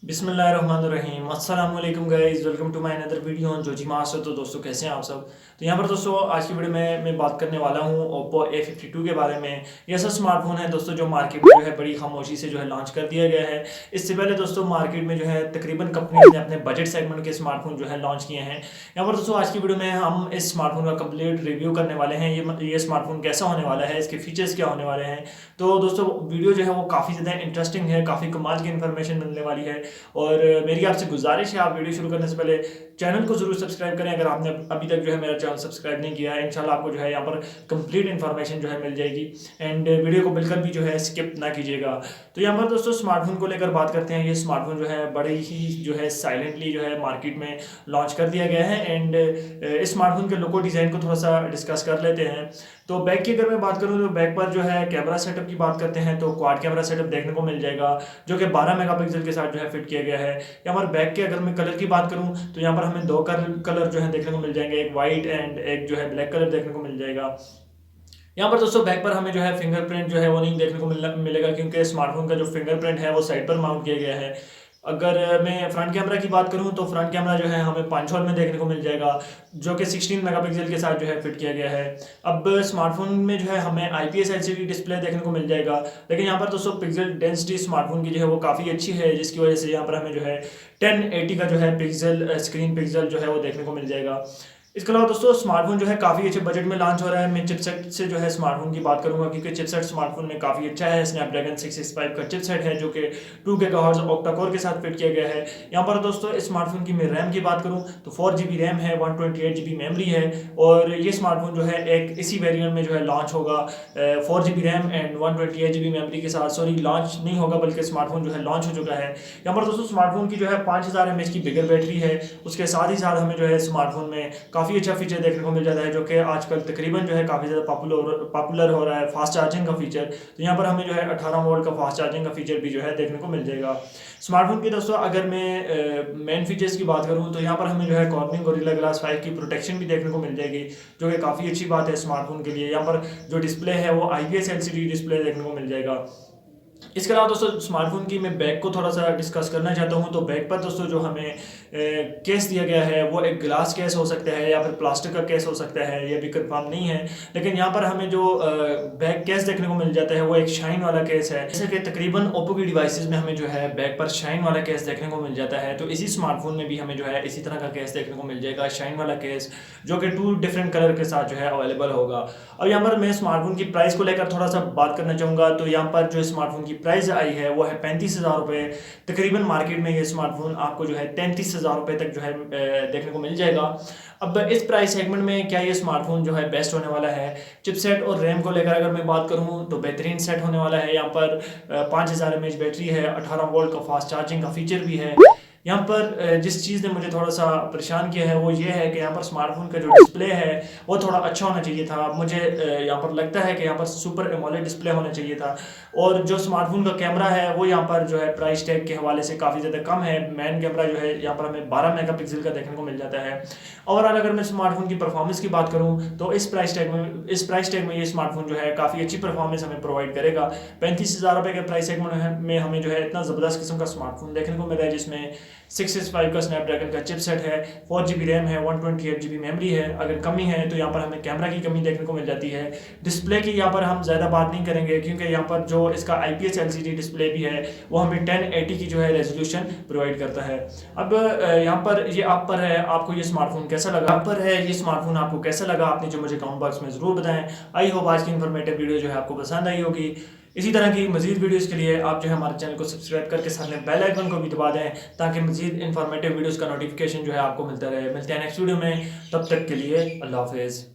बिस्मिल्लाहिर्रहमानिर्रहीम अस्सलाम वालेकुम guys, welcome to my another video on जोजी मास्टर। तो दोस्तों कैसे हैं आप सब। तो यहाँ पर दोस्तों आज की वीडियो में मैं बात करने वाला हूँ Oppo A52 के बारे में। ये ऐसा स्मार्टफोन है दोस्तों जो मार्केट में जो है बड़ी खामोशी से जो है लॉन्च कर दिया गया है। इससे पहले दोस्तों मार्केट में जो है तकरीबन कंपनीज ने अपने बजट सेगमेंट के स्मार्टफोन जो है लॉन्च किए हैं। यहाँ पर दोस्तों आज की वीडियो में हम इस स्मार्टफोन का कंप्लीट रिव्यू करने वाले हैं। ये स्मार्टफोन कैसा होने वाला है, इसके फीचर्स क्या होने वाले हैं। तो दोस्तों वीडियो जो है वो काफ़ी ज़्यादा इंटरेस्टिंग है, काफ़ी कमाल की इन्फॉर्मेशन मिलने वाली है। और मेरी आपसे गुजारिश है, आप वीडियो शुरू करने से पहले चैनल को जरूर सब्सक्राइब करें अगर आपने अभी तक जो है मेरा चैनल सब्सक्राइब नहीं किया है। इंशाल्लाह आपको जो है यहाँ पर कंप्लीट इन्फॉर्मेशन जो है मिल जाएगी। एंड वीडियो को बिल्कुल भी जो है स्किप ना कीजिएगा। तो यहाँ पर दोस्तों स्मार्टफोन को लेकर बात करते हैं। ये स्मार्टफोन जो है बड़े ही जो है साइलेंटली जो है मार्केट में लॉन्च कर दिया गया है। एंड इस स्मार्टफोन के लोगो डिज़ाइन को थोड़ा सा डिस्कस कर लेते हैं। तो बैक की अगर मैं बात करूँ तो बैक पर जो है कैमरा सेटअप की बात करते हैं तो क्वाड कैमरा सेटअप देखने को मिल जाएगा, जो कि 12 मेगापिक्सल के साथ जो है फिट किया गया है। यहाँ पर बैक के अगर मैं कलर की बात करूँ तो यहाँ पर हमें दो कलर जो है देखने को मिल जाएंगे, एक वाइट एंड एक जो है ब्लैक कलर देखने को मिल जाएगा। यहाँ पर दोस्तों बैक पर हमें जो है फिंगरप्रिंट जो है वो नहीं देखने को मिलेगा, क्योंकि स्मार्टफोन का जो फिंगरप्रिंट है वो साइड पर माउंट किया गया है। अगर मैं फ्रंट कैमरा की बात करूँ तो फ्रंट कैमरा जो है हमें 5 में देखने को मिल जाएगा, जो कि 16 मेगापिक्सल के साथ जो है फिट किया गया है। अब स्मार्टफोन में जो है हमें IPS LCD डिस्प्ले देखने को मिल जाएगा, लेकिन यहाँ पर दोस्तों पिक्सल डेंसिटी स्मार्टफोन की जो है वो काफ़ी अच्छी है, जिसकी वजह से यहाँ पर हमें जो है 1080 का जो है पिक्सल स्क्रीन पिक्सल जो है वो देखने को मिल जाएगा। इसके अलावा दोस्तों स्मार्टफोन जो है काफ़ी अच्छे बजट में लॉन्च हो रहा है। मैं चिपसेट से जो है स्मार्टफोन की बात करूंगा, क्योंकि चिपसेट स्मार्टफोन में काफ़ी अच्छा है। स्नैपड्रैगन 665 का चिपसेट है, जो कि 2 गीगाहर्ट्ज़ ऑक्टा कोर के साथ फिट किया गया है। यहाँ पर दोस्तों इस स्मार्टफोन की मैं रैम की बात करूँ तो 4 GB रैम है, 128 GB मेमोरी है। और ये स्मार्टफोन जो है एक इसी वेरिएंट में जो है लॉन्च होगा 4 GB RAM and 128 GB memory के साथ। सॉरी, लॉन्च नहीं होगा बल्कि स्मार्टफोन जो है लॉन्च हो चुका है। यहाँ पर दोस्तों स्मार्टफोन की जो है 5000 mAh की बिगर बैटरी है। उसके साथ ही साथ हमें जो है स्मार्टफोन में काफ़ी अच्छा फीचर देखने को मिल जाता है, जो कि आजकल तकरीबन जो है काफ़ी ज़्यादा पॉपुलर हो रहा है, फास्ट चार्जिंग का फीचर। तो यहाँ पर हमें जो है 18 वोल्ट का फास्ट चार्जिंग का फीचर भी जो है देखने को मिल जाएगा स्मार्टफोन की। दोस्तों अगर मैं मेन फीचर्स की बात करूँ तो यहाँ पर हमें जो है कॉर्निंग गोरिल्ला ग्लास 5 की प्रोटेक्शन भी देखने को मिल जाएगी, जो कि काफ़ी अच्छी बात है स्मार्टफोन के लिए। यहाँ पर जो डिस्प्ले है वो IPS LCD डिस्प्ले देखने को मिल जाएगा। इसके अलावा दोस्तों स्मार्टफोन की मैं बैक को थोड़ा सा डिस्कस करना चाहता हूँ। तो बैक पर दोस्तों जो हमें केस दिया गया है वो एक ग्लास केस हो सकता है या फिर प्लास्टिक का केस हो सकता है, ये भी कंफर्म नहीं है। लेकिन यहाँ पर हमें जो बैक केस देखने को मिल जाता है वो एक शाइन वाला केस है, जैसे कि तकरीबन ओप्पो की डिवाइसेस में हमें जो है बैक पर शाइन वाला केस देखने को मिल जाता है। तो इसी स्मार्टफोन में भी हमें जो है इसी तरह का केस देखने को मिल जाएगा, शाइन वाला केस, जो कि 2 डिफरेंट कलर के साथ जो है अवेलेबल होगा। अब यहाँ पर मैं स्मार्टफोन की प्राइस को लेकर थोड़ा सा बात करना चाहूँगा। तो यहाँ पर जो स्मार्टफोन की प्राइस आई है वो है 35,000 रुपये। तकरीबन मार्केट में ये स्मार्टफोन आपको जो है 33,000 रुपये तक जो है देखने को मिल जाएगा। अब इस प्राइस सेगमेंट में क्या ये स्मार्टफोन जो है बेस्ट होने वाला है। चिपसेट और रैम को लेकर अगर मैं बात करूँ तो बेहतरीन सेट होने वाला है। यहाँ पर 5000 mAh बैटरी है, 18 वोल्ट का फास्ट चार्जिंग का फीचर भी है। यहाँ पर जिस चीज़ ने मुझे थोड़ा सा परेशान किया है वो ये है कि यहाँ पर स्मार्टफोन का जो डिस्प्ले है वो थोड़ा अच्छा होना चाहिए था। मुझे यहाँ पर लगता है कि यहाँ पर सुपर एमोलेड डिस्प्ले होना चाहिए था। और जो स्मार्टफोन का कैमरा है वो यहाँ पर जो है प्राइस टैग के हवाले से काफ़ी ज़्यादा कम है। मेन कैमरा जो है यहाँ पर हमें 12 मेगापिक्सल का देखने को मिल जाता है। ओवरऑल अगर मैं स्मार्टफोन की परफॉर्मेंस की बात करूँ तो इस प्राइस टैग में ये स्मार्टफोन जो है काफ़ी अच्छी परफॉर्मेंस हमें प्रोवाइड करेगा। 35,000 रुपये के प्राइस सेगमेंट में हमें जो है इतना ज़बरदस्त किस्म का स्मार्टफोन देखने को मिला है, जिसमें 665 का स्नैपड्रैगन का चिपसेट है, 4 GB रैम है, 128 GB मेमोरी है। अगर कमी है तो यहाँ पर हमें कैमरा की कमी देखने को मिल जाती है। डिस्प्ले की यहाँ पर हम ज़्यादा बात नहीं करेंगे, क्योंकि यहाँ पर जो इसका IPS LCD डिस्प्ले भी है वो हमें 1080 की जो है रेजोल्यूशन प्रोवाइड करता है। अब यहाँ पर ये आप पर है, आपको ये स्मार्टफोन कैसा लगा। आप पर है ये स्मार्टफोन आपको कैसा लगा, आपने जो मुझे कमेंट बॉक्स में ज़रूर बताएं। आई होप आज की इन्फॉर्मेटिव वीडियो जो है आपको पसंद आई होगी। इसी तरह की मजीद वीडियोस के लिए आप जो है हमारे चैनल को सब्सक्राइब करके साथ में बेल आइकन को भी दबा दें, ताकि मजीद इन्फॉर्मेटिव वीडियोस का नोटिफिकेशन जो है आपको मिलता रहे। मिलते हैं नेक्स्ट वीडियो में, तब तक के लिए अल्लाह हाफिज़।